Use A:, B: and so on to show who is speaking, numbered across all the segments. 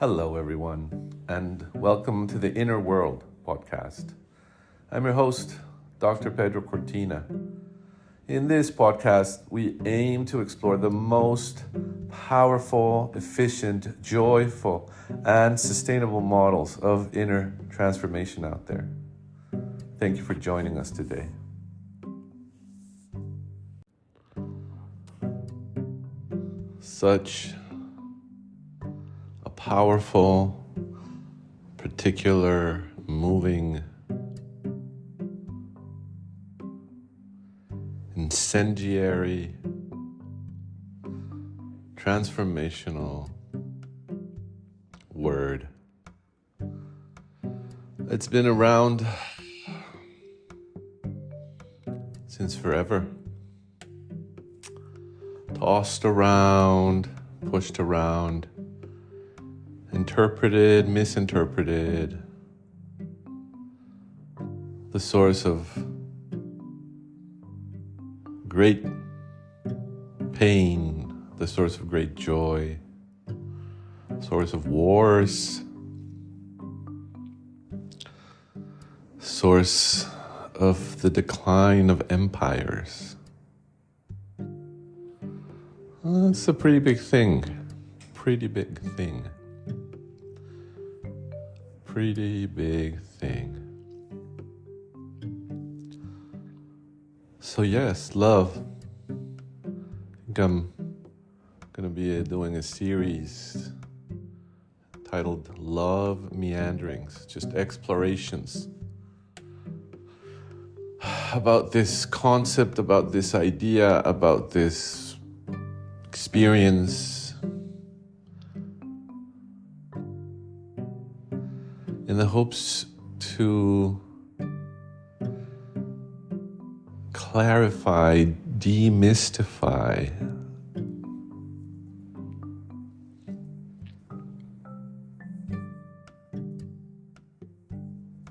A: Hello, everyone, and welcome to the Inner World podcast. I'm your host, Dr. Pedro Cortina. In this podcast, we aim to explore the most powerful, efficient, joyful, and sustainable models of inner transformation out there. Thank you for joining us today. Such a powerful, particular, moving, incendiary, transformational word. It's been around since forever. Tossed around, pushed around, interpreted, misinterpreted. The source of great pain, the source of great joy, source of wars, source of the decline of empires. It's a pretty big thing. Pretty big thing. So yes, love. I think I'm going to be doing a series titled Love Meanderings, just explorations about this concept, about this idea, about this experience, in the hopes to clarify, demystify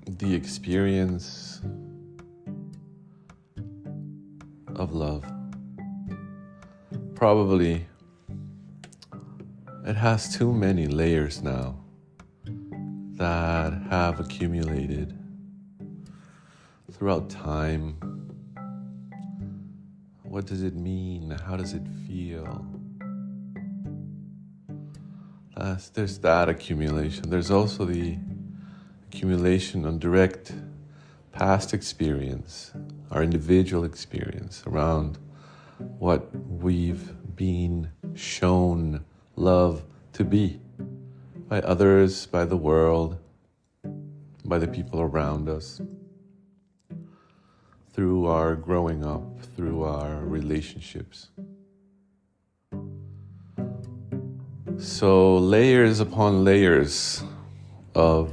A: the experience of love. Probably it has too many layers now that have accumulated throughout time. What does it mean? How does it feel? There's that accumulation. There's also the accumulation on direct past experience, our individual experience around what we've been shown love to be by others, by the world, by the people around us, through our growing up, through our relationships. So layers upon layers of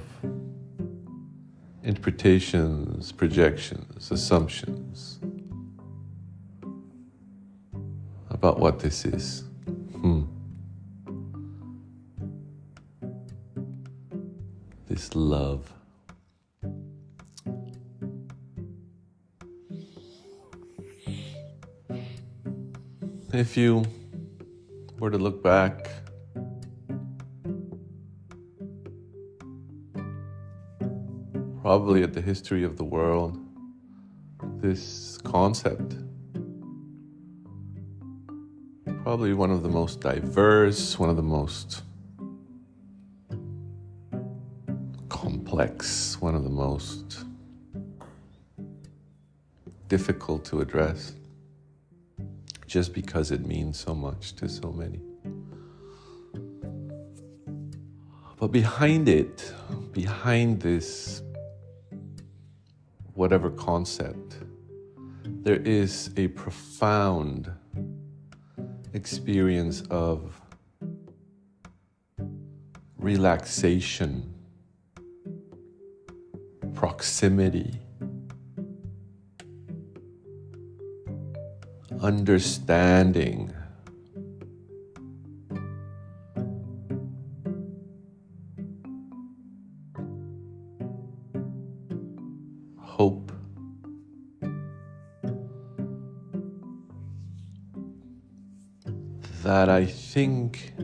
A: interpretations, projections, assumptions about what this is. This love. If you were to look back probably at the history of the world, this concept, probably one of the most diverse, one of the most complex, one of the most difficult to address, just because it means so much to so many. But behind it, behind this whatever concept, there is a profound experience of relaxation, proximity, understanding, hope, that I think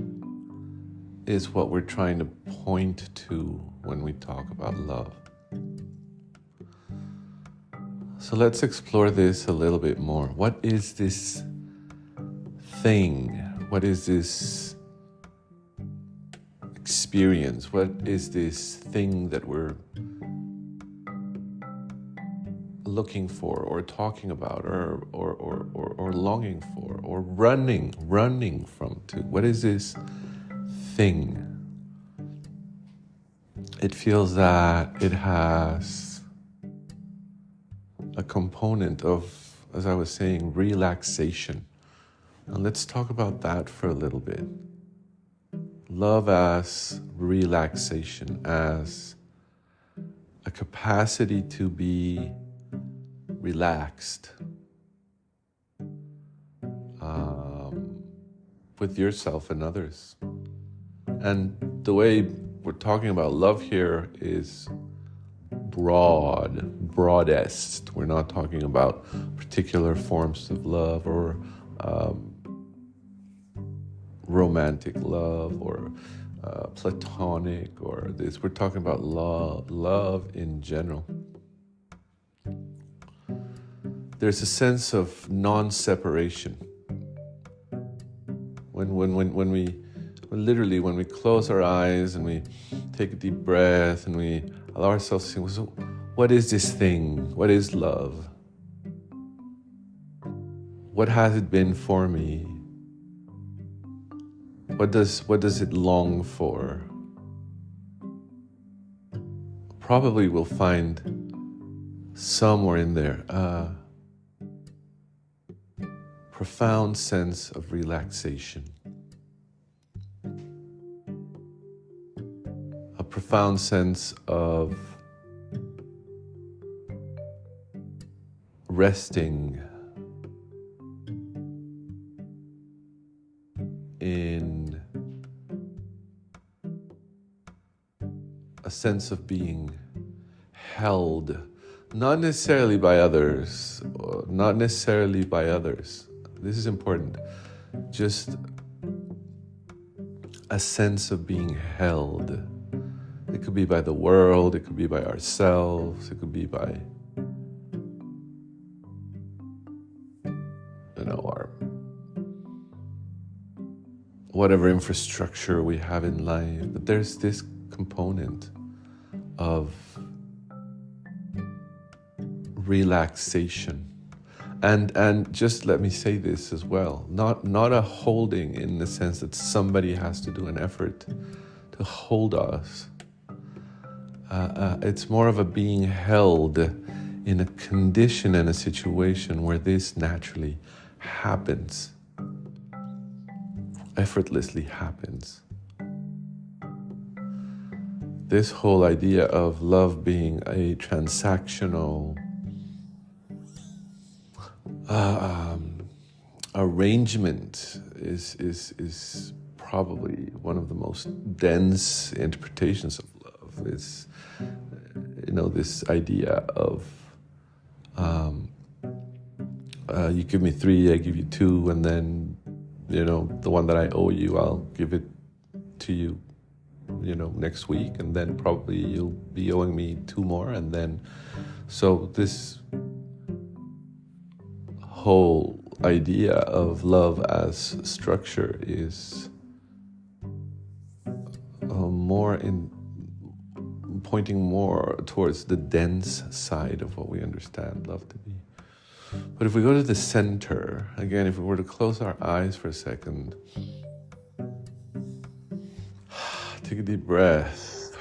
A: is what we're trying to point to when we talk about love. So let's explore this a little bit more. What is this thing? What is this experience? What is this thing that we're looking for or talking about or longing for or running from to? What is this thing? It feels that it has a component of, as I was saying, relaxation. And let's talk about that for a little bit. Love as relaxation, as a capacity to be relaxed with yourself and others. And the way we're talking about love here is broadest. We're not talking about particular forms of love or romantic love or platonic or this. We're talking about love in general. There's a sense of non-separation. When we close our eyes and we take a deep breath and we allow ourselves to think, so what is this thing? What is love? What has it been for me? What does it long for? Probably we'll find somewhere in there a profound sense of relaxation, a profound sense of resting in a sense of being held, not necessarily by others. This is important. Just a sense of being held. It could be by the world, it could be by ourselves, it could be by, our whatever infrastructure we have in life. But there's this component of relaxation. And just let me say this as well, not a holding in the sense that somebody has to do an effort to hold us. It's more of a being held in a condition and a situation where this naturally happens, effortlessly happens. This whole idea of love being a transactional arrangement is probably one of the most dense interpretations of love. Is this idea of you give me 3, I give you 2, and then the one that I owe you, I'll give it to you next week, and then probably you'll be owing me 2 more, and then so this whole idea of love as structure is pointing more towards the dense side of what we understand love to be. But if we go to the center, again, if we were to close our eyes for a second, take a deep breath,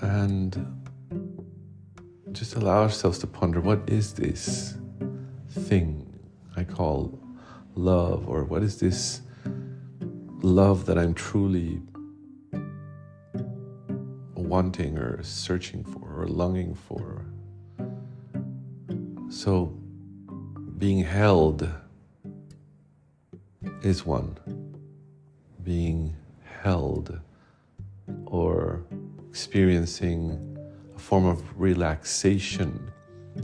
A: and just allow ourselves to ponder, what is this thing I call love? Or what is this love that I'm truly wanting or searching for or longing for? So being held is one. Being held or experiencing a form of relaxation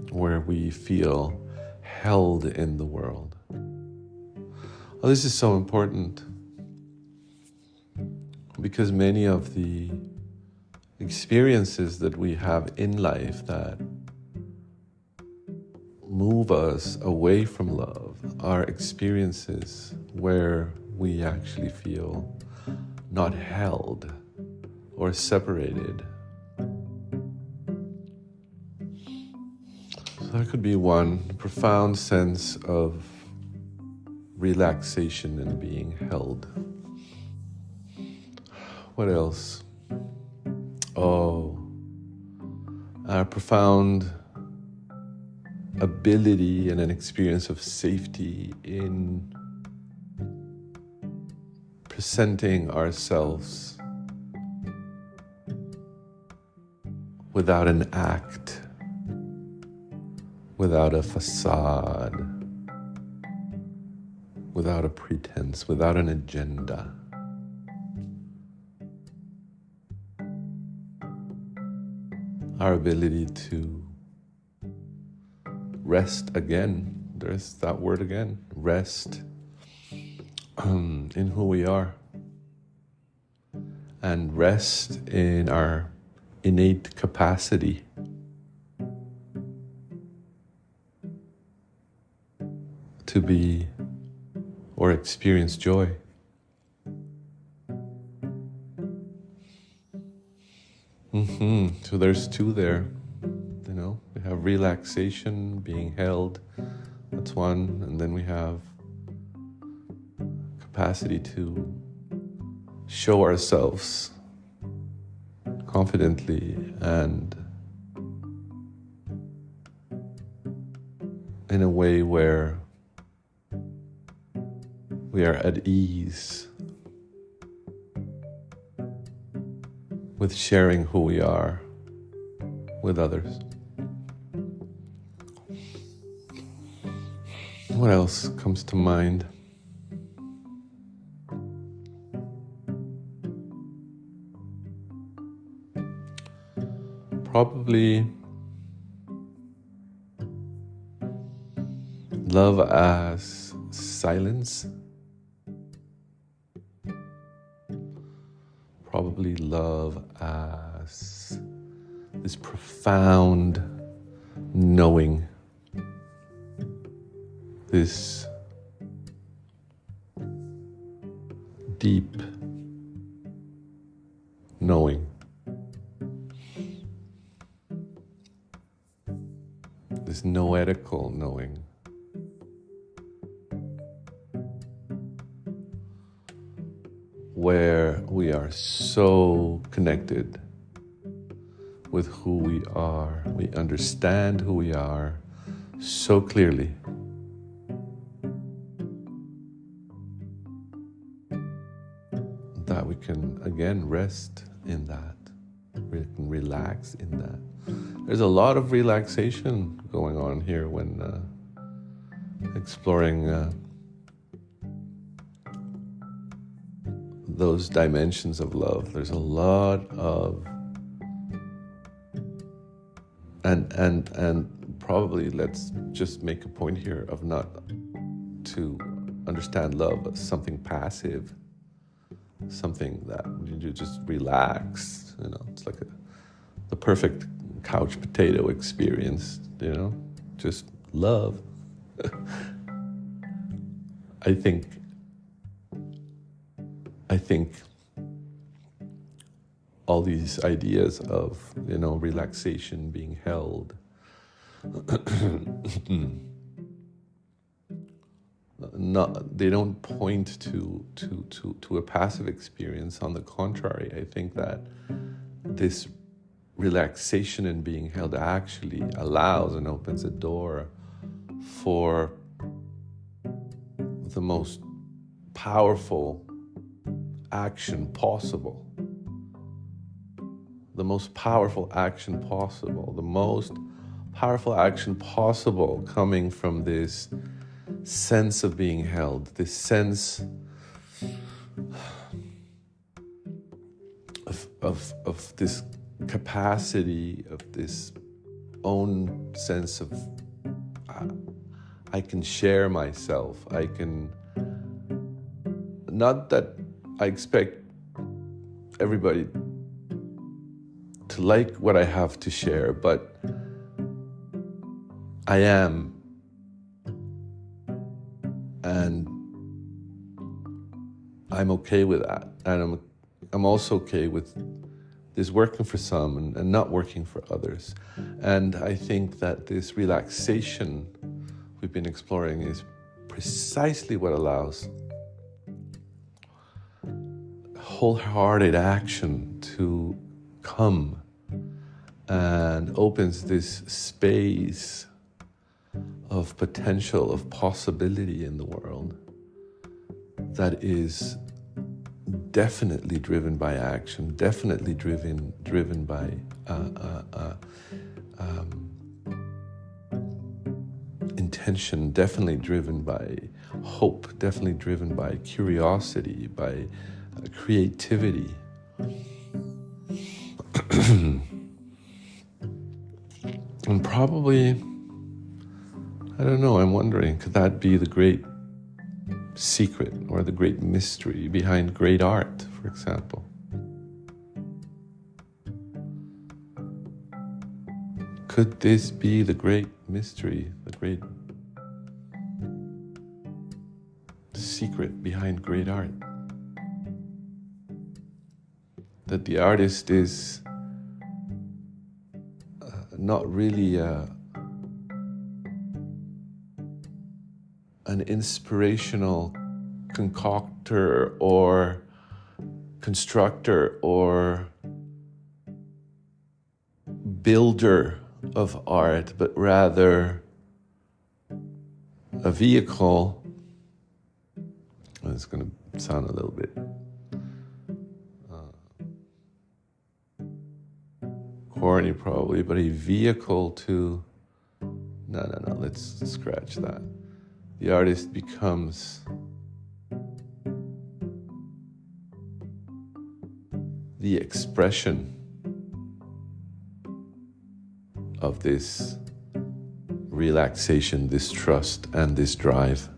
A: where we feel held in the world. Oh, this is so important. Because many of the experiences that we have in life that move us away from love are experiences where we actually feel not held or separated. So there could be one profound sense of relaxation and being held. What else? Oh, a profound ability and an experience of safety in presenting ourselves without an act, without a facade, without a pretense, without an agenda. Our ability to rest again, there's that word again, rest in who we are, and rest in our innate capacity to be or experience joy. So there's two there, we have relaxation, being held, that's one, and then we have capacity to show ourselves confidently and in a way where we are at ease with sharing who we are with others. What else comes to mind? Probably love as silence. Probably love as this profound knowing, this deep knowing, this noetical knowing. Where we are so connected with who we are, we understand who we are so clearly. That we can again rest in that, we can relax in that. There's a lot of relaxation going on here when exploring those dimensions of love. There's a lot of and probably let's just make a point here of not to understand love as something passive, something that you just relax. It's like the perfect couch potato experience. Just love. I think all these ideas of, relaxation, being held, they don't point to a passive experience. On the contrary, I think that this relaxation and being held actually allows and opens a door for the most powerful action possible. The most powerful action possible. The most powerful action possible coming from this sense of being held, this sense of this capacity, of this own sense of I can share myself. I can, not that I expect everybody to like what I have to share, but I am. And I'm okay with that. And I'm also okay with this working for some and not working for others. And I think that this relaxation we've been exploring is precisely what allows wholehearted action to come and opens this space of potential, of possibility in the world that is definitely driven by action, definitely driven by intention, definitely driven by hope, definitely driven by curiosity, by creativity. And probably, I don't know, I'm wondering, could that be the great secret or the great mystery behind great art, for example? Could this be the great mystery, the great secret behind great art? That the artist is not really an inspirational concoctor or constructor or builder of art, but rather a vehicle. It's going to sound a little bit corny probably, but a vehicle to... No, let's scratch that. The artist becomes the expression of this relaxation, this trust, and this drive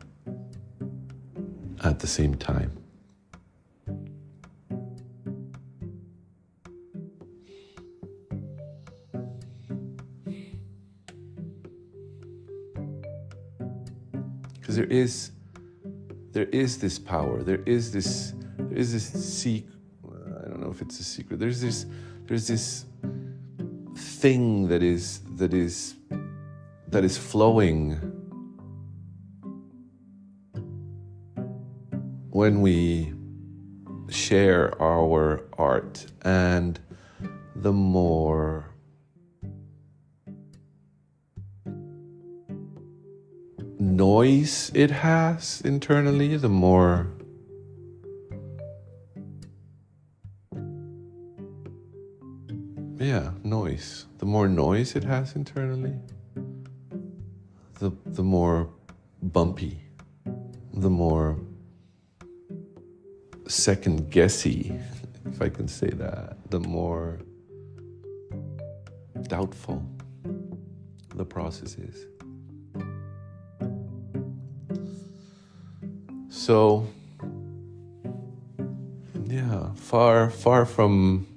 A: at the same time. Because there is this power, there is this secret. I don't know if it's a secret. There's this thing that is flowing when we share our art, and the more noise it has internally, the more noise. The more noise it has internally, the more bumpy, the more second guessy, if I can say that, the more doubtful the process is. So, far from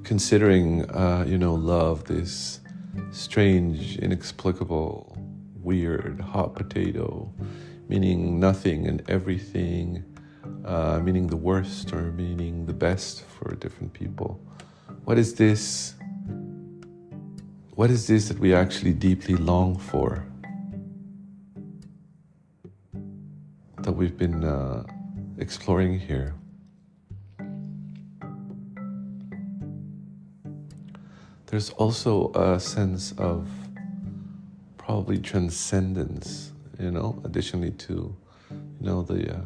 A: considering, love, this strange, inexplicable, weird, hot potato, meaning nothing and everything, meaning the worst or meaning the best for different people. What is this that we actually deeply long for? That we've been exploring here. There's also a sense of probably transcendence, additionally to, the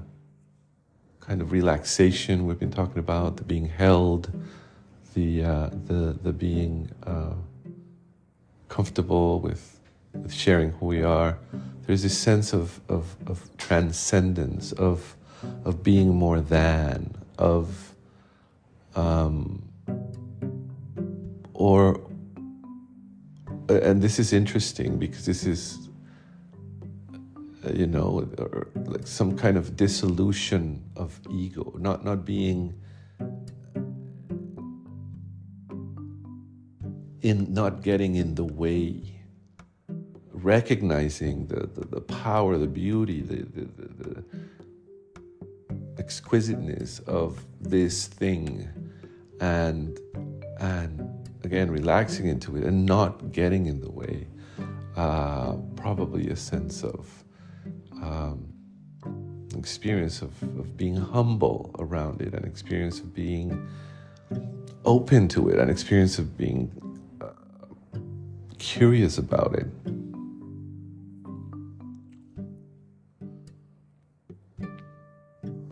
A: kind of relaxation we've been talking about, the being held, the being comfortable with sharing who we are. There's this sense of transcendence, of being more than, and this is interesting because this is or like some kind of dissolution of ego, not being not getting in the way, recognizing the power, the beauty, the exquisiteness of this thing, and again relaxing into it and not getting in the way. Probably a sense of experience of being humble around it, an experience of being open to it, an experience of being curious about it.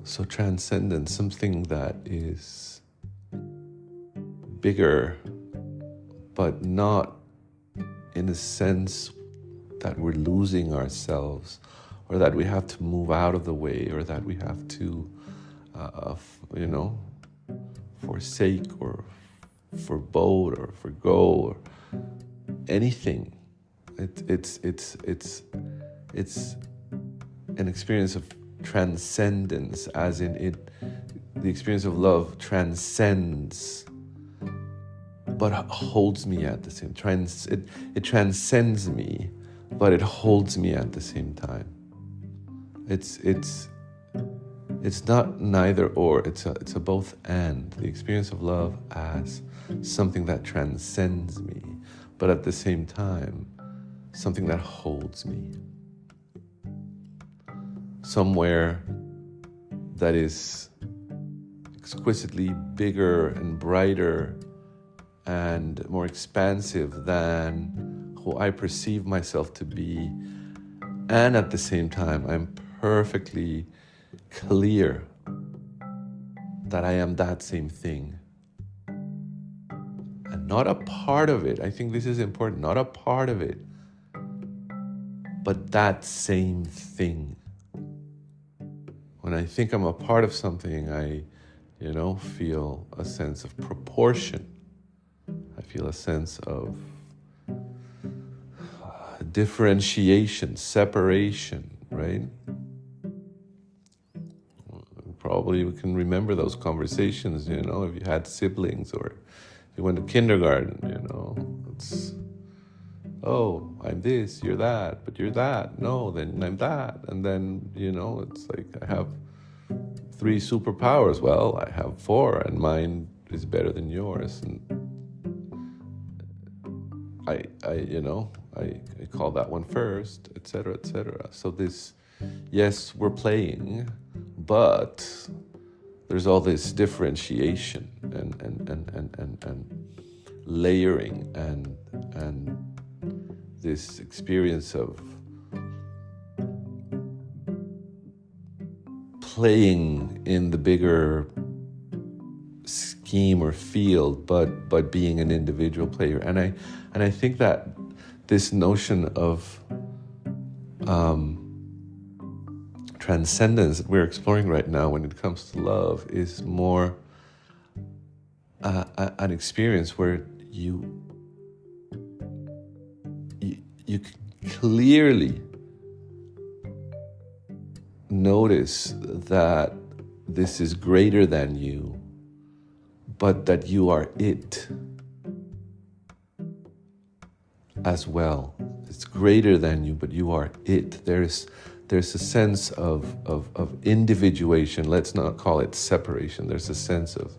A: So transcendence, something that is bigger, but not in a sense that we're losing ourselves, or that we have to move out of the way, or that we have to, forsake or forebode or forgo or anything. It's an experience of transcendence, as in the experience of love transcends, but holds me at the same time. It transcends me, but it holds me at the same time. It's not neither or. It's a both and. The experience of love as something that transcends me, but at the same time, something that holds me. Somewhere that is exquisitely bigger and brighter and more expansive than who I perceive myself to be. And at the same time, I'm perfectly clear that I am that same thing. And not a part of it. I think this is important. Not a part of it, but that same thing. When I think I'm a part of something, I, feel a sense of proportion. I feel a sense of differentiation, separation, right? Probably we can remember those conversations, if you had siblings or if you went to kindergarten, it's, oh, I'm this, you're that, but you're that. No, then I'm that. And then, it's like I have 3 superpowers. Well, I have 4 and mine is better than yours. And I call that one first, etc., etc. So this, yes, we're playing, but there's all this differentiation and layering and this experience of playing in the bigger scheme or field, but being an individual player. And I think that this notion of transcendence that we're exploring right now when it comes to love is more an experience where you clearly notice that this is greater than you, but that you are it as well. It's greater than you, but you are it. There's a sense of individuation. Let's not call it separation. There's a sense of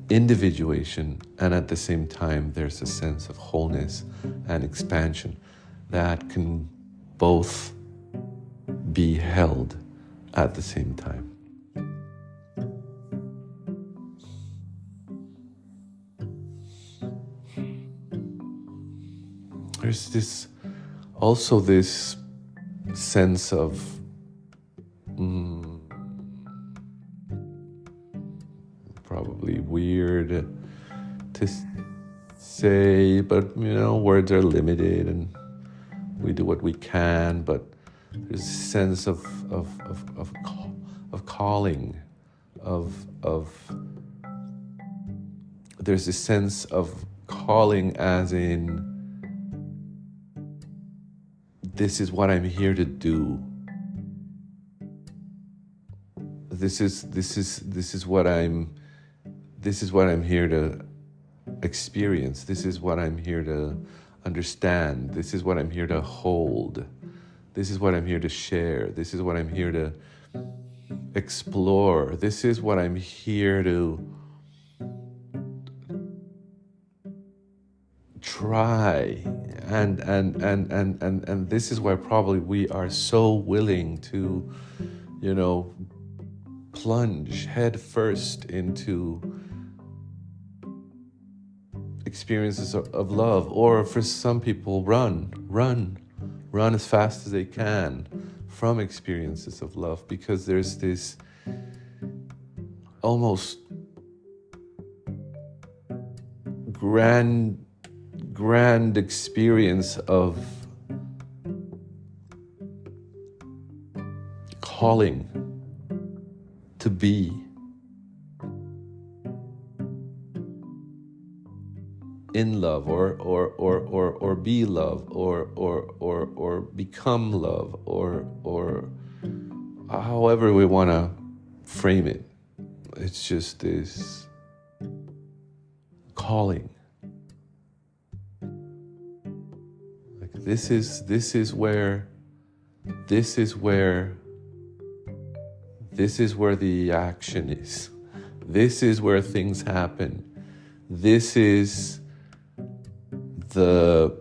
A: individuation, and at the same time, there's a sense of wholeness and expansion that can both be held at the same time. There's this sense of probably weird to say, but words are limited and we do what we can, but there's a sense of calling, there's a sense of calling as in, this is what I'm here to do. this is what I'm here to experience. This is what I'm here to understand. This is what I'm here to hold. This is what I'm here to share. This is what I'm here to explore. This is what I'm here to try. And this is why probably we are so willing to, plunge head first into experiences of love, or for some people, run as fast as they can from experiences of love, because there's this almost grand experience of calling to be in love, or be love, or become love, or however we want to frame it. It's just this calling. Like this is where the action is. This is where things happen. This is the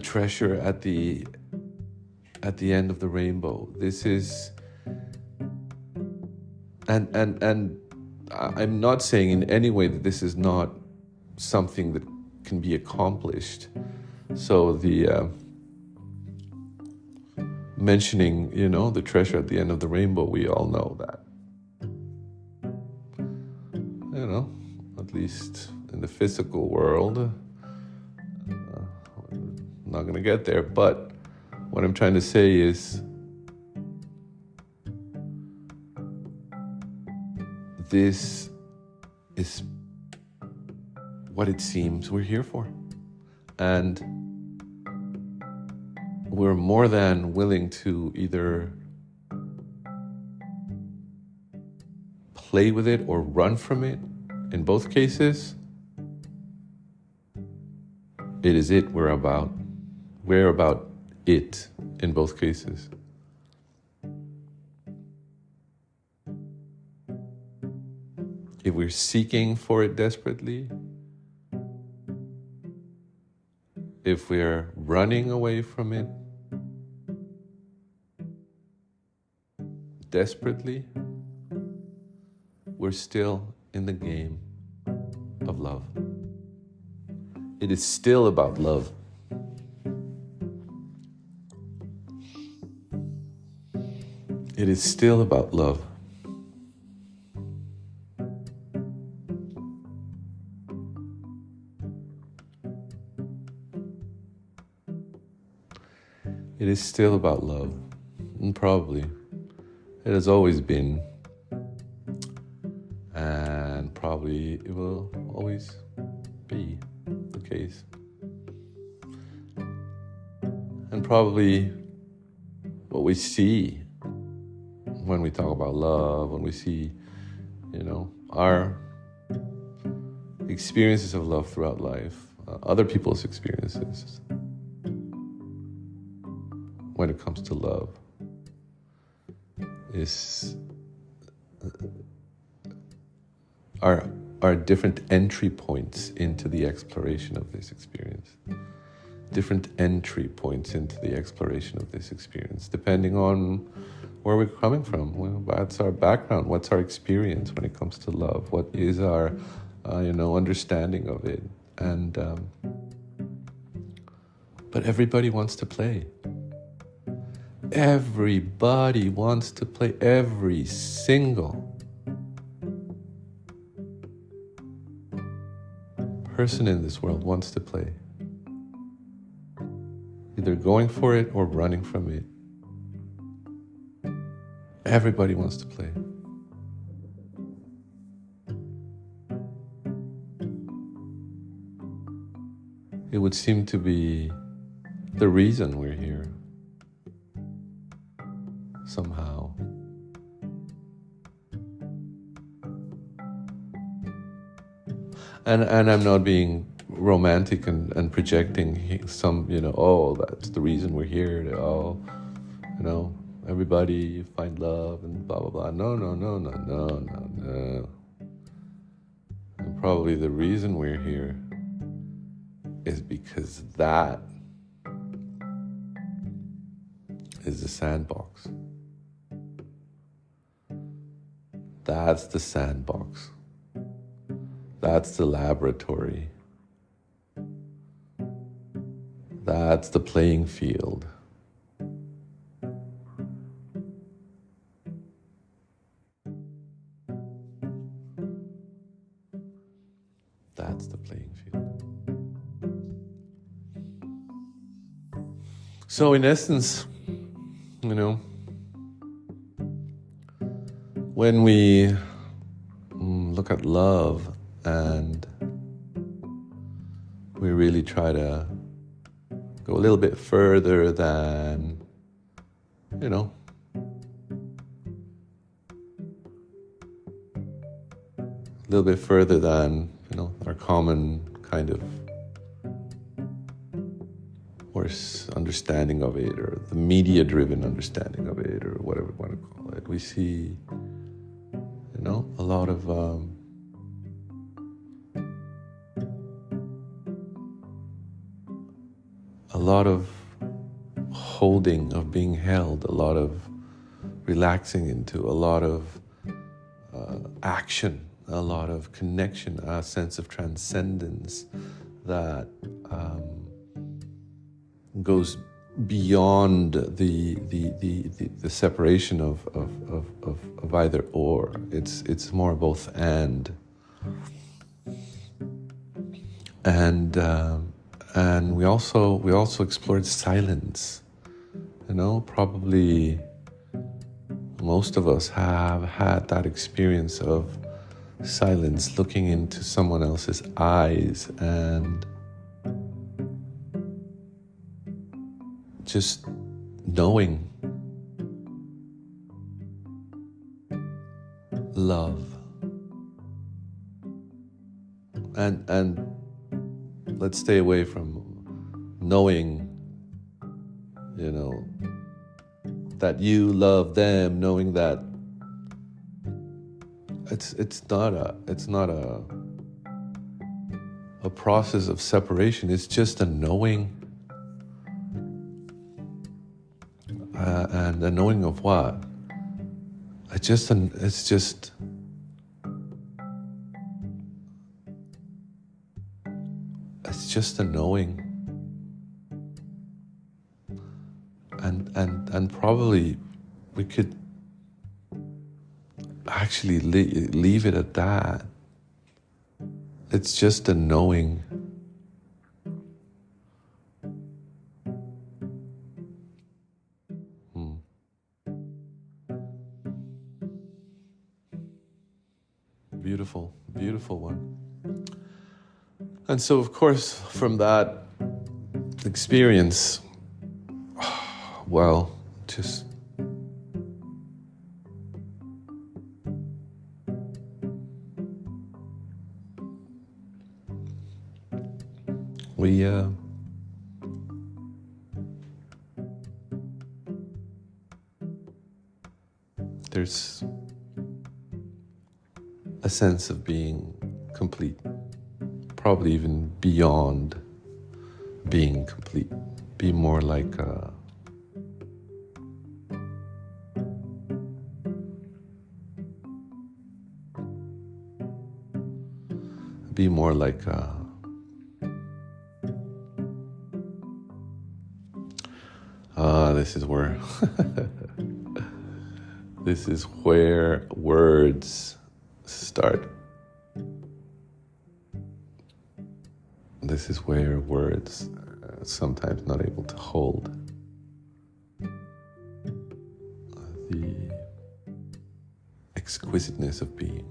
A: treasure at the end of the rainbow. This is, and I'm not saying in any way that this is not something that can be accomplished. So the mentioning, the treasure at the end of the rainbow, we all know that. At least in the physical world, I'm not going to get there. But what I'm trying to say is, this is what it seems we're here for. And we're more than willing to either play with it or run from it. In both cases, it is it we're about. We're about it in both cases. If we're seeking for it desperately, if we're running away from it desperately, we're still in the game of love. It is still about love. It is still about love. It is still about love. And probably it has always been. And probably it will always be the case. And probably what we see when we talk about love, when we see, our experiences of love throughout life, other people's experiences when it comes to love, is are different entry points into the exploration of this experience. Different entry points into the exploration of this experience, depending on where we're coming from. What's our background? What's our experience when it comes to love? What is our, understanding of it? And but everybody wants to play. Everybody wants to play. Every single person in this world wants to play. Either going for it or running from it. Everybody wants to play. It would seem to be the reason we're here somehow. And I'm not being romantic and projecting some, oh, that's the reason we're here. Everybody find love and blah, blah, blah. No. And probably the reason we're here is because that is the sandbox. That's the sandbox. That's the laboratory. That's the playing field. That's the playing field. So in essence, when we look at love and we really try to go a little bit further than, a little bit further than, our common kind of understanding of it, or the media-driven understanding of it, or whatever we want to call it. We see, a lot of holding, of being held, a lot of relaxing into, a lot of action, a lot of connection, a sense of transcendence that goes beyond the separation of either or. It's more both and we also explored silence. Probably most of us have had that experience of silence, looking into someone else's eyes and just knowing love. And let's stay away from knowing, that you love them, knowing that it's not a process of separation. It's just a knowing. And a knowing of what? It's just a knowing. And probably we could actually leave it at that. It's just a knowing. Beautiful one. And so, of course, from that experience, well, just there's a sense of being complete, probably even beyond being complete. Be more like a this is where words start. This is where words are sometimes not able to hold the exquisiteness of being.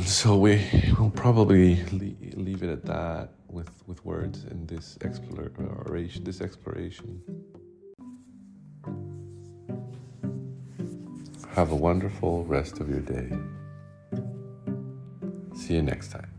A: So we will probably leave it at that. with words in this exploration. Have a wonderful rest of your day. See you next time.